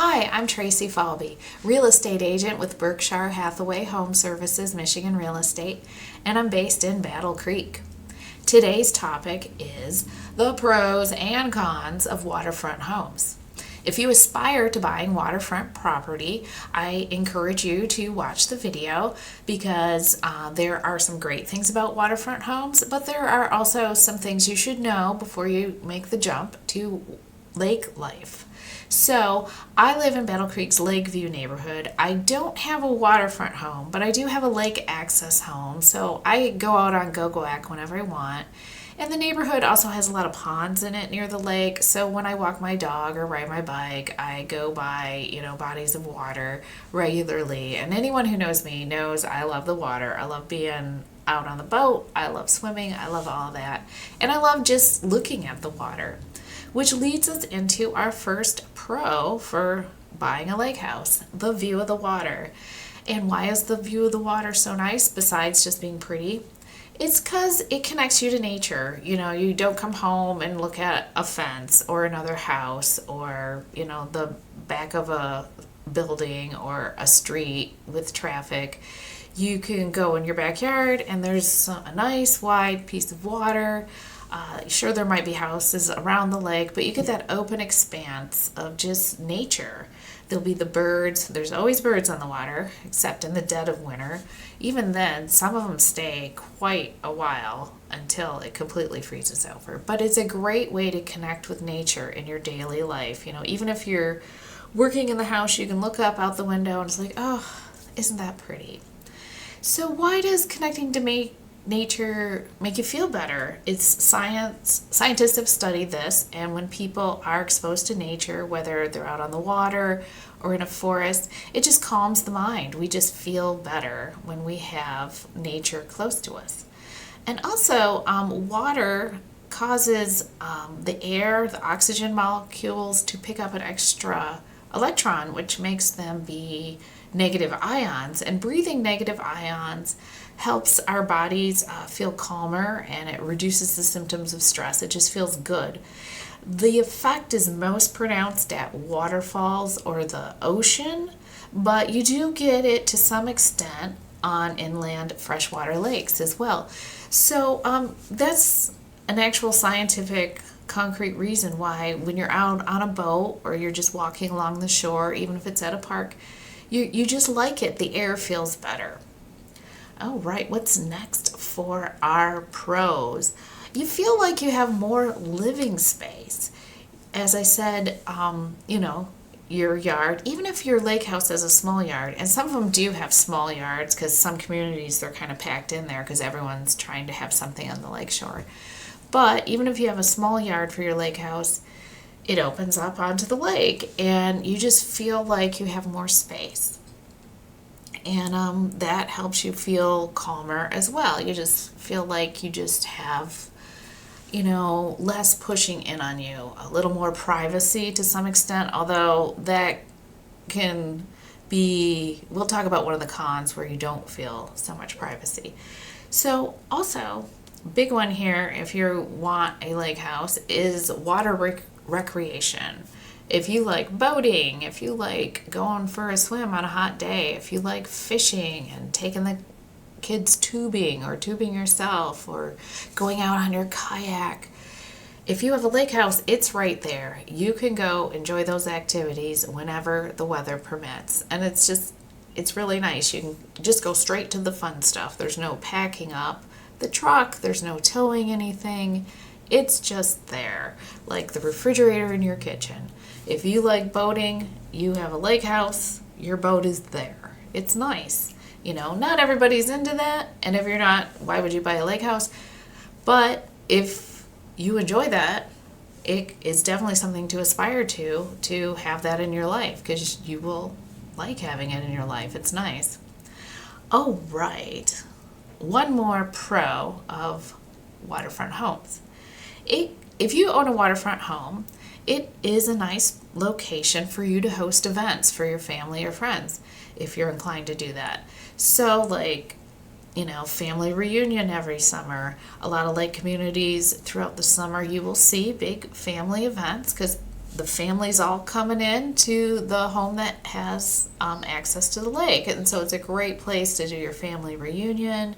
Hi, I'm Tracy Falby, real estate agent with Berkshire Hathaway Home Services, Michigan Real Estate, and I'm based in Battle Creek. Today's topic is the pros and cons of waterfront homes. If you aspire to buying waterfront property, I encourage you to watch the video because there are some great things about waterfront homes, but there are also some things you should know before you make the jump to lake life. So I live in Battle Creek's Lakeview neighborhood. I don't have a waterfront home, but I do have a lake access home, so I go out on Gogoak whenever I want. And the neighborhood also has a lot of ponds in it near the lake, so when I walk my dog or ride my bike, I go by, bodies of water regularly. And anyone who knows me knows I love the water. I love being out on the boat. I love swimming. I love all that. And I love just looking at the water, which leads us into our first pro for buying a lake house, the view of the water. And why is the view of the water so nice besides just being pretty? It's because it connects you to nature. You don't come home and look at a fence or another house or, the back of a building or a street with traffic. You can go in your backyard and there's a nice wide piece of water. Sure, there might be houses around the lake, but you get that open expanse of just nature. There'll be the birds. There's always birds on the water, except in the dead of winter. Even then, some of them stay quite a while until it completely freezes over. But it's a great way to connect with nature in your daily life. Even if you're working in the house, you can look up out the window and it's like, oh, isn't that pretty? So why does connecting to nature make you feel better? It's science. Scientists have studied this, and when people are exposed to nature, whether they're out on the water or in a forest, it just calms the mind. We just feel better when we have nature close to us. And also, water causes the air, the oxygen molecules to pick up an extra electron, which makes them be negative ions. And breathing negative ions helps our bodies feel calmer, and it reduces the symptoms of stress. It just feels good. The effect is most pronounced at waterfalls or the ocean, but you do get it to some extent on inland freshwater lakes as well. So that's an actual scientific concrete reason why when you're out on a boat or you're just walking along the shore, even if it's at a park, you just like it. The air feels better. All right, what's next for our pros? You feel like you have more living space. As I said, your yard, even if your lake house has a small yard, and some of them do have small yards because some communities they're kind of packed in there because everyone's trying to have something on the lake shore. But even if you have a small yard for your lake house, it opens up onto the lake and you just feel like you have more space. And that helps you feel calmer as well. You just feel like you just have, less pushing in on you, a little more privacy to some extent, although that can be, we'll talk about one of the cons where you don't feel so much privacy. So also, big one here, if you want a lake house, is water recreation. If you like boating, if you like going for a swim on a hot day, if you like fishing and taking the kids tubing or tubing yourself or going out on your kayak, if you have a lake house, it's right there. You can go enjoy those activities whenever the weather permits. And it's really nice. You can just go straight to the fun stuff. There's no packing up the truck. There's no towing anything. It's just there, like the refrigerator in your kitchen. If you like boating, you have a lake house, your boat is there. It's nice. Not everybody's into that, and if you're not, why would you buy a lake house? But if you enjoy that, it is definitely something to aspire to have that in your life, because you will like having it in your life. It's nice. Oh, right. One more pro of waterfront homes. If you own a waterfront home, it is a nice location for you to host events for your family or friends, if you're inclined to do that. So family reunion every summer. A lot of lake communities throughout the summer, you will see big family events because the family's all coming in to the home that has access to the lake. And so it's a great place to do your family reunion.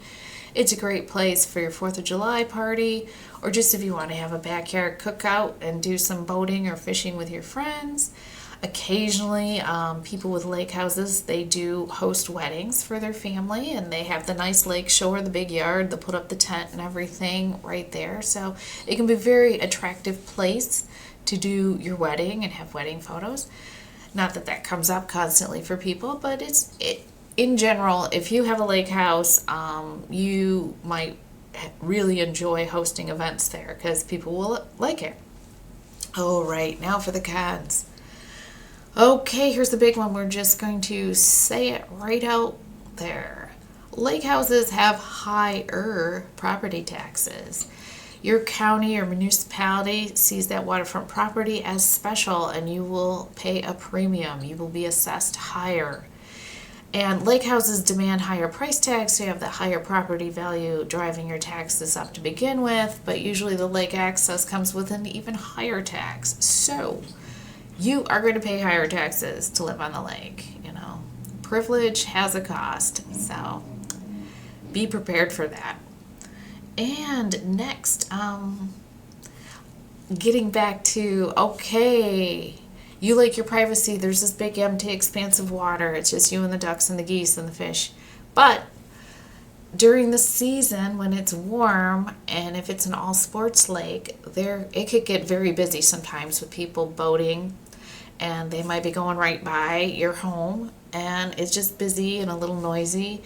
It's a great place for your 4th of July party, or just if you want to have a backyard cookout and do some boating or fishing with your friends. Occasionally, people with lake houses, they do host weddings for their family, and they have the nice lake shore, the big yard, they'll put up the tent and everything right there. So it can be a very attractive place to do your wedding and have wedding photos. Not that that comes up constantly for people, but in general, if you have a lake house, you might really enjoy hosting events there because people will like it. All right, now for the cons. Okay, here's the big one. We're just going to say it right out there. Lake houses have higher property taxes. Your county or municipality sees that waterfront property as special, and you will pay a premium. You will be assessed higher. And lake houses demand higher price tags, so you have the higher property value driving your taxes up to begin with, but usually the lake access comes with an even higher tax. So you are going to pay higher taxes to live on the lake. Privilege has a cost, so be prepared for that. And next, getting back to, okay, you like your privacy. There's this big empty expanse of water. It's just you and the ducks and the geese and the fish. But during the season when it's warm, and if it's an all sports lake, it could get very busy sometimes with people boating, and they might be going right by your home, and it's just busy and a little noisy.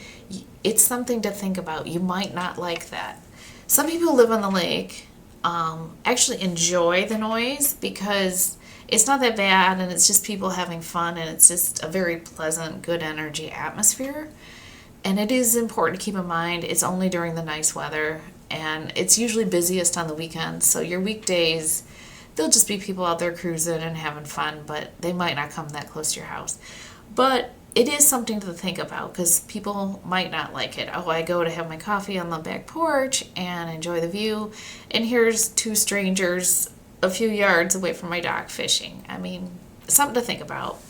It's something to think about. You might not like that. Some people who live on the lake actually enjoy the noise because it's not that bad, and it's just people having fun, and it's just a very pleasant, good energy atmosphere. And it is important to keep in mind it's only during the nice weather, and it's usually busiest on the weekends. So your weekdays, there'll just be people out there cruising and having fun, but they might not come that close to your house. But it is something to think about because people might not like it. Oh, I go to have my coffee on the back porch and enjoy the view, and here's 2 strangers a few yards away from my dock fishing. I mean, something to think about.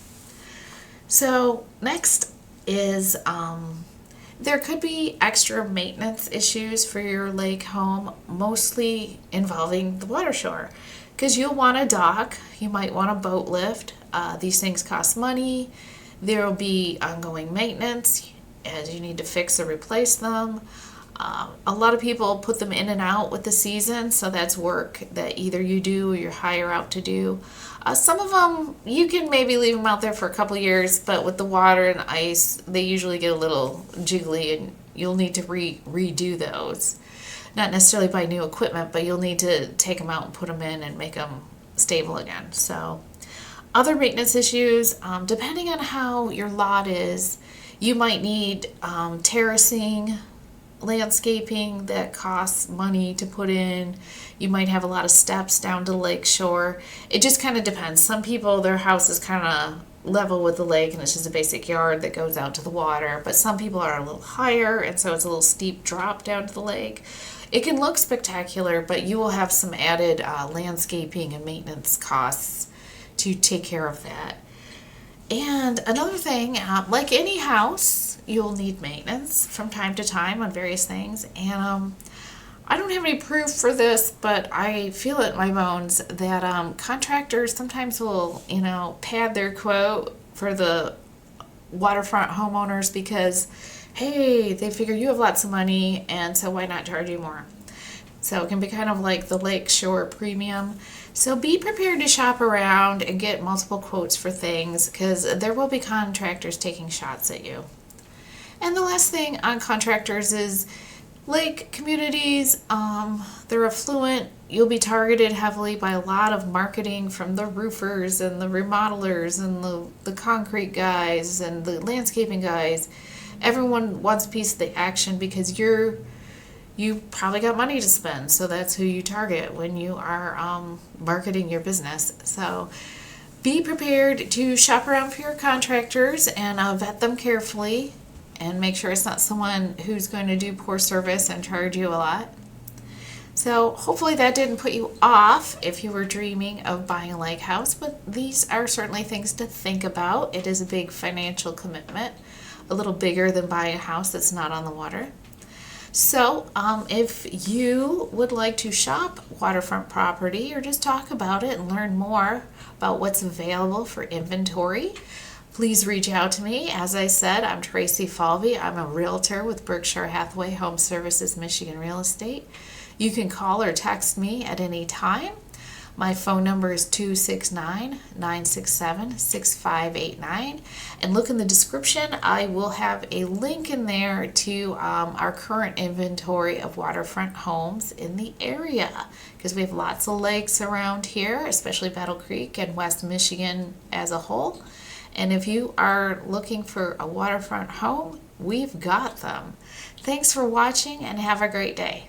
So next is there could be extra maintenance issues for your lake home, mostly involving the water shore. Because you'll want a dock, you might want a boat lift. These things cost money. There will be ongoing maintenance as you need to fix or replace them. A lot of people put them in and out with the season, so that's work that either you do or you hire out to do. Some of them, you can maybe leave them out there for a couple years, but with the water and ice, they usually get a little jiggly, and you'll need to redo those. Not necessarily buy new equipment, but you'll need to take them out and put them in and make them stable again. So other maintenance issues, depending on how your lot is, you might need terracing, landscaping that costs money to put in. You might have a lot of steps down to the lake shore. It just kind of depends. Some people, their house is kind of level with the lake and it's just a basic yard that goes out to the water, but some people are a little higher, and so it's a little steep drop down to the lake. It can look spectacular, but you will have some added landscaping and maintenance costs to take care of that. And another thing, like any house, you'll need maintenance from time to time on various things. And I don't have any proof for this, but I feel it in my bones that contractors sometimes will, pad their quote for the waterfront homeowners because, hey, they figure you have lots of money, and so why not charge you more? So it can be kind of like the lakeshore premium. So be prepared to shop around and get multiple quotes for things because there will be contractors taking shots at you. And the last thing on contractors is lake communities, they're affluent. You'll be targeted heavily by a lot of marketing from the roofers and the remodelers and the concrete guys and the landscaping guys. Everyone wants a piece of the action because you probably got money to spend, so that's who you target when you are marketing your business. So be prepared to shop around for your contractors and vet them carefully and make sure it's not someone who's going to do poor service and charge you a lot. So hopefully that didn't put you off if you were dreaming of buying a lake house, but these are certainly things to think about. It is a big financial commitment, a little bigger than buying a house that's not on the water. So if you would like to shop waterfront property or just talk about it and learn more about what's available for inventory, please reach out to me. As I said, I'm Tracy Falvey. I'm a realtor with Berkshire Hathaway Home Services Michigan Real Estate. You can call or text me at any time. My phone number is 269-967-6589. And look in the description. I will have a link in there to our current inventory of waterfront homes in the area, because we have lots of lakes around here, especially Battle Creek and West Michigan as a whole. And if you are looking for a waterfront home, we've got them. Thanks for watching and have a great day.